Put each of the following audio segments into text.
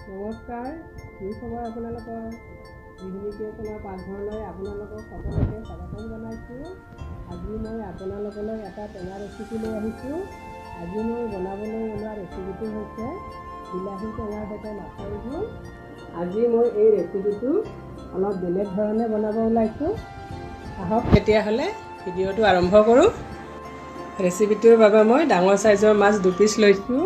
নমস্কাৰ, কি খবৰ আপোনালোকৰ? গৃহিণী ক্ৰিয়েশ্যনৰ পাকঘৰলৈ আপোনালোকক সকলোকে স্বাগতম জনাইছোঁ। আজি মই আপোনালোকলৈ এটা টেঙা ৰেচিপি লৈ আহিছোঁ। আজি মই বনাবলৈ ওলোৱা ৰেচিপিটো হৈছে বিলাহী টেঙাৰ সৈতে মাছৰ জোল। আজি মই এই ৰেচিপিটো অলপ বেলেগ ধৰণে বনাব ওলাইছোঁ। আহক তেতিয়াহ'লে ভিডিঅ'টো আৰম্ভ কৰোঁ। ৰেচিপিটোৰ বাবে মই ডাঙৰ চাইজৰ মাছ 2 পিচ লৈছোঁ।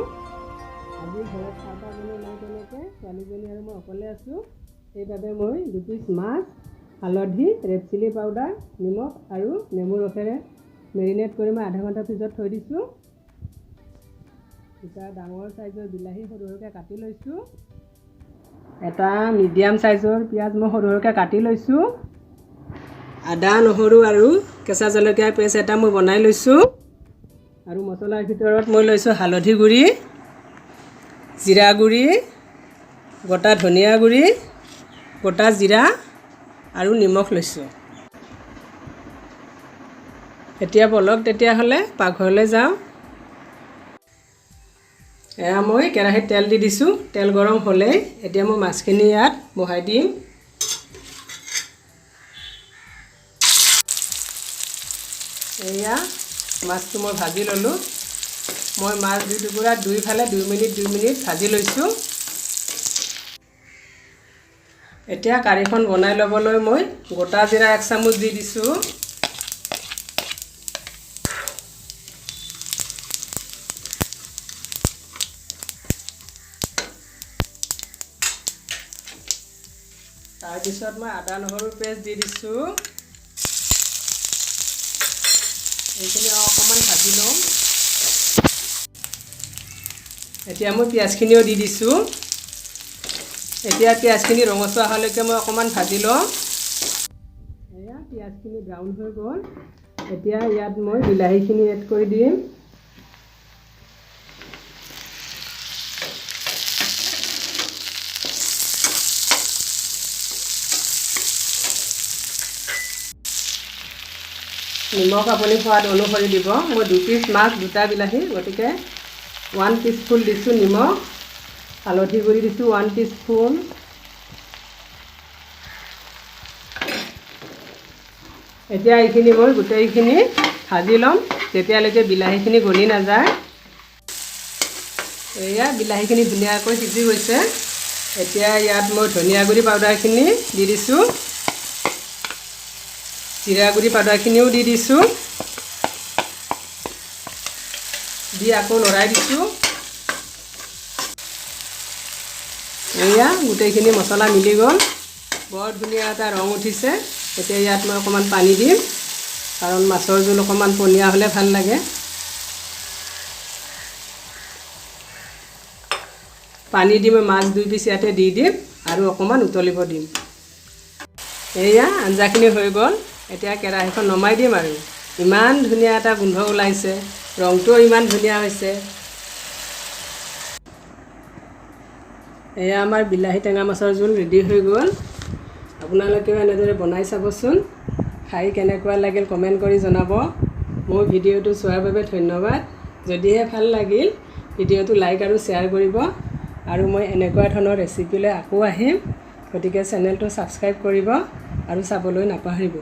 আজি ঘৰত খাব বুলি মই তেনেকৈ ছোৱালীজনী আৰু মই অকলে আছোঁ। সেইবাবে মই 2 পিচ মাছ হালধি, ৰেড চিলি পাউডাৰ, নিমখ আৰু নেমু ৰসেৰে মেৰিনেট কৰি মই আধা ঘণ্টাৰ পিছত থৈ দিছোঁ। দুটা ডাঙৰ চাইজৰ বিলাহী সৰু সৰুকৈ কাটি লৈছোঁ। এটা মিডিয়াম চাইজৰ পিঁয়াজ মই সৰু সৰুকৈ কাটি লৈছোঁ। আদা, নহৰু আৰু কেঁচা জলকীয়াৰ পেষ্ট এটা মই বনাই লৈছোঁ। আৰু মছলাৰ ভিতৰত মই লৈছোঁ হালধি গুড়ি, জিৰা গুড়ি, গোটা ধনিয়া গুড়ি, গোটা জিৰা আৰু নিমখ লৈছোঁ। এতিয়া বলক তেতিয়াহ'লে পাকঘৰলৈ যাওঁ। এয়া মই কেৰাহীত তেল দি দিছোঁ। তেল গৰম হ'লেই এতিয়া মই মাছখিনি ইয়াত বহাই দিম। এয়া মাছটো মই ভাজি ল'লোঁ। মই মাছ 2 টুকুৰা দুইফালে 2 মিনিট ভাজি লৈছোঁ। এতিয়া কাৰীখন বনাই ল'বলৈ মই গোটা জিৰা 1 চামুচ দি দিছোঁ। তাৰপিছত মই আদা নহৰুৰ পেষ্ট দি দিছোঁ। এইখিনি অকণমান ভাজি ল'ম। এতিয়া মই পিঁয়াজখিনিও দি দিছোঁ। এতিয়া পিঁয়াজখিনি ৰঙচুৱা হোৱালৈকে মই অকণমান ভাজি ল'ম। এয়া পিঁয়াজখিনি ব্ৰাউন হৈ গ'ল। এতিয়া ইয়াত মই বিলাহীখিনি এড কৰি দিম। নিমখ আপুনি সোৱাদ অনুসৰি দিব। মই 2 পিচ মাছ 2টা বিলাহী, গতিকে 1 টিস্পুন দিছোঁ নিমখ। হালধি গুড়ি দিছোঁ 1 টিস্পুন। এতিয়া এইখিনি মই গোটেইখিনি ভাজি ল'ম যেতিয়ালৈকে বিলাহীখিনি গলি নাযায়। এয়া বিলাহীখিনি ধুনীয়াকৈ সিজি গৈছে। এতিয়া ইয়াত মই ধনিয়া গুড়ি পাউডাৰখিনি দি দিছোঁ। জিৰা গুড়ি পাউডাৰখিনিও দি দিছোঁ। দি আকৌ লৰাই দিছোঁ। এয়া গোটেইখিনি মছলা মিলি গ'ল। বৰ ধুনীয়া এটা ৰং উঠিছে। এতিয়া ইয়াত মই অকণমান পানী দিম, কাৰণ মাছৰ জোল অকণমান পনীয়া হ'লে ভাল লাগে। পানী দি মই মাছ 2 পিচ ইয়াতে দি দিম আৰু অকণমান উতলিব দিম। এয়া আঞ্জাখিনি হৈ গ'ল। এতিয়া কেৰাহীখন নমাই দিম আৰু। ইমান ধুনীয়া এটা গোন্ধ ওলাইছে, ৰংটোও ইমান ধুনীয়া হৈছে। এয়া আমাৰ বিলাহী টেঙা মাছৰ জোল ৰেডি হৈ গ'ল। আপোনালোকেও এনেদৰে বনাই চাবচোন। খাই কেনেকুৱা লাগিল কমেণ্ট কৰি জনাব। মোৰ ভিডিঅ'টো চোৱাৰ বাবে ধন্যবাদ। যদিহে ভাল লাগিল ভিডিঅ'টো লাইক আৰু শ্বেয়াৰ কৰিব। আৰু মই এনেকুৱা ধৰণৰ ৰেচিপিলৈ আকৌ আহিম, গতিকে চেনেলটো ছাবস্ক্ৰাইব কৰিব আৰু চাবলৈ নাপাহৰিব।